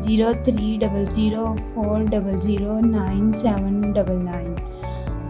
0300400979।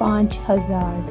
5,000।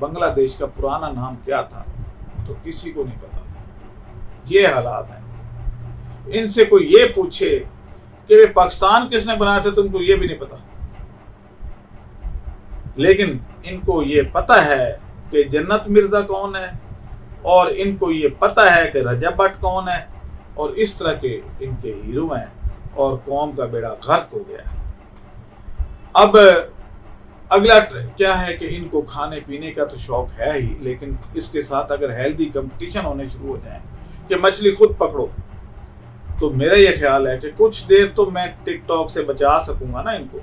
بنگلہ دیش کا پرانا نام کیا تھا تو کسی کو نہیں پتا. یہ حالات ہیں. ان سے کوئی یہ پوچھے کہ پاکستان کس نے بنایا تھا تو ان کو یہ بھی نہیں پتا. لیکن ان کو یہ پتا ہے کہ جنت مرزا کون ہے, اور ان کو یہ پتا ہے کہ رجب بٹ کون ہے, اور اس طرح کے ان کے ہیرو ہیں, اور قوم کا بیڑا غرق ہو گیا. اب اگلا کیا ہے کہ ان کو کھانے پینے کا تو شوق ہے ہی, لیکن اس کے ساتھ اگر ہیلدی کمپٹیشن ہونے شروع ہو جائیں کہ مچھلی خود پکڑو, تو میرا یہ خیال ہے کہ کچھ دیر تو میں ٹک ٹاک سے بچا سکوں گا نا ان کو.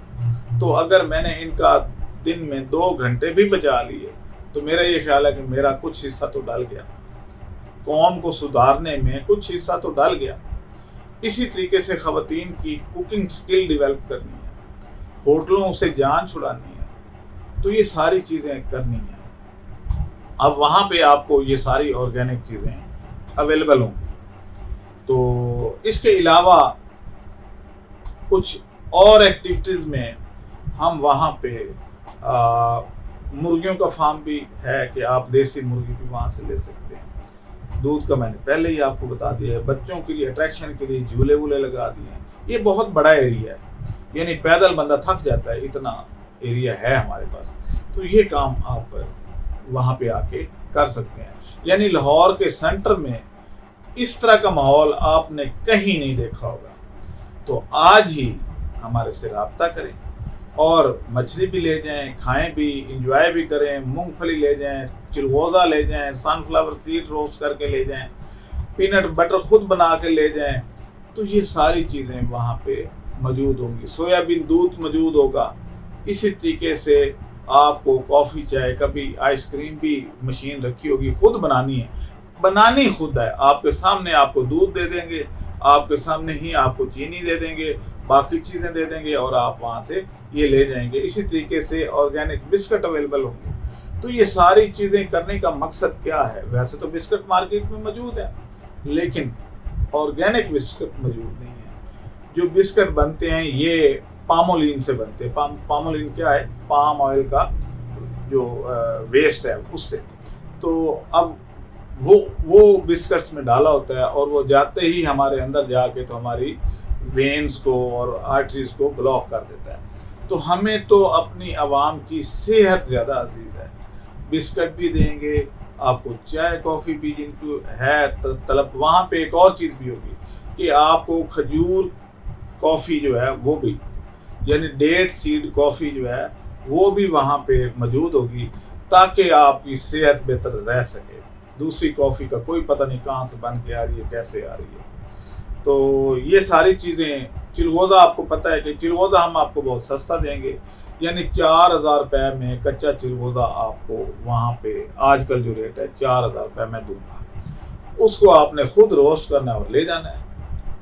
تو اگر میں نے ان کا دن میں 2 گھنٹے بھی بچا لیے تو میرا یہ خیال ہے کہ میرا کچھ حصہ تو ڈل گیا, قوم کو سدھارنے میں کچھ حصہ تو ڈل گیا. اسی طریقے سے خواتین کی کوکنگ سکل ڈیولپ کرنی ہے, ہوٹلوں سے جان چھڑانی ہے, تو یہ ساری چیزیں کرنی ہیں. اب وہاں پہ آپ کو یہ ساری آرگینک چیزیں اویلیبل ہوں گی. تو اس کے علاوہ کچھ اور ایکٹیویٹیز میں ہم وہاں پہ مرغیوں کا فارم بھی ہے کہ آپ دیسی مرغی بھی وہاں سے لے سکتے ہیں. دودھ کا میں نے پہلے ہی آپ کو بتا دیا ہے. بچوں کے لیے اٹریکشن کے لیے جھولے وولے لگا دیے ہیں. یہ بہت بڑا ایریا ہے, یعنی پیدل بندہ تھک جاتا ہے, اتنا ایریا ہے ہمارے پاس. تو یہ کام آپ وہاں پہ آ کے کر سکتے ہیں. یعنی لاہور کے سینٹر میں اس طرح کا ماحول آپ نے کہیں نہیں دیکھا ہوگا. تو آج ہی ہمارے سے رابطہ کریں اور مچھلی بھی لے جائیں, کھائیں بھی, انجوائے بھی کریں, مونگ پھلی لے جائیں, چلغوزہ لے جائیں, سن فلاور سیڈ روسٹ کر کے لے جائیں, پینٹ بٹر خود بنا کے لے جائیں. تو یہ ساری چیزیں وہاں پہ موجود ہوں گی. سویابین دودھ موجود ہوگا. اسی طریقے سے آپ کو کافی چائے, کبھی آئس کریم بھی مشین رکھی ہوگی, خود بنانی ہے. بنانی خود ہے, آپ کے سامنے آپ کو دودھ دے دیں گے, آپ کے سامنے ہی آپ کو چینی دے دیں گے, باقی چیزیں دے دیں گے, اور آپ وہاں سے یہ لے جائیں گے. اسی طریقے سے آرگینک بسکٹ اویلیبل ہوں گے. تو یہ ساری چیزیں کرنے کا مقصد کیا ہے؟ ویسے تو بسکٹ مارکیٹ میں موجود ہے, لیکن آرگینک بسکٹ موجود نہیں ہے. جو بسکٹ بنتے ہیں یہ پامولین سے بنتے ہیں. پامولین کیا ہے؟ پام آئل کا جو ویسٹ ہے اس سے. تو اب وہ بسکٹس میں ڈالا ہوتا ہے, اور وہ جاتے ہی ہمارے اندر جا کے تو ہماری وینز کو اور آرٹریز کو بلاک کر دیتا ہے. تو ہمیں تو اپنی عوام کی صحت زیادہ عزیز ہے. بسکٹ بھی دیں گے آپ کو, چائے کافی بھی جن کو ہے طلب. وہاں پہ ایک اور چیز بھی ہوگی کہ آپ کو کھجور کافی جو ہے وہ بھی, یعنی ڈیٹ سیڈ کافی جو ہے وہ بھی وہاں پہ موجود ہوگی, تاکہ آپ کی صحت بہتر رہ سکے. دوسری کافی کا کوئی پتہ نہیں کہاں سے بن کے آ رہی ہے, کیسے آ رہی ہے. تو یہ ساری چیزیں. چلغوزہ آپ کو پتہ ہے کہ چلغوزہ ہم آپ کو بہت سستا دیں گے, یعنی 4000 روپے میں کچا چلغوزہ آپ کو وہاں پہ آج کل جو ریٹ ہے 4000 روپے میں دوں گا. اس کو آپ نے خود روسٹ کرنا ہے اور لے جانا ہے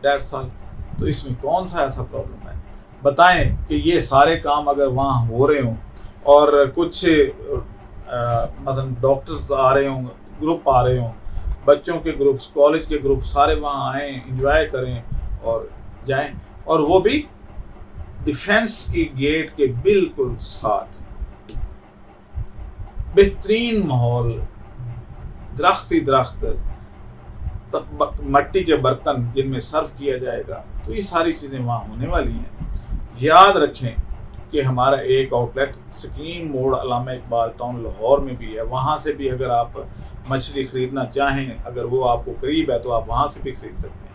1.5 سال. تو اس میں کون سا ایسا پرابلم ہے؟ بتائیں کہ یہ سارے کام اگر وہاں ہو رہے ہوں, اور کچھ مثلا ڈاکٹرز آ رہے ہوں, گروپ آ رہے ہوں, بچوں کے گروپس, کالج کے گروپ, سارے وہاں آئیں, انجوائے کریں اور جائیں, اور وہ بھی ڈیفنس کی گیٹ کے بالکل ساتھ. بہترین ماحول, درخت ہی درخت, مٹی کے برتن جن میں سرو کیا جائے گا. تو یہ ساری چیزیں وہاں ہونے والی ہیں. یاد رکھیں کہ ہمارا ایک آؤٹ لیٹ سکیم موڑ علامہ اقبال ٹاؤن لاہور میں بھی ہے. وہاں سے بھی اگر آپ مچھلی خریدنا چاہیں, اگر وہ آپ کو قریب ہے تو آپ وہاں سے بھی خرید سکتے ہیں.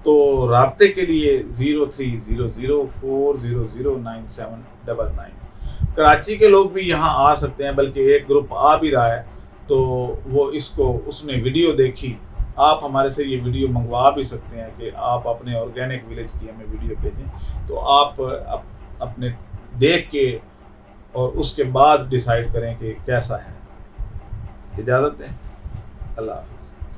تو رابطے کے لیے 0300400979. کراچی کے لوگ بھی یہاں آ سکتے ہیں, بلکہ ایک گروپ آ بھی رہا ہے. تو وہ اس نے ویڈیو دیکھی, آپ ہمارے سے یہ ویڈیو منگوا بھی سکتے ہیں کہ آپ اپنے آرگینک ولیج کی ہمیں ویڈیو بھیجیں. تو آپ اپنے دیکھ کے اور اس کے بعد ڈیسائیڈ کریں کہ کیسا ہے. اجازت دیں. اللہ حافظ.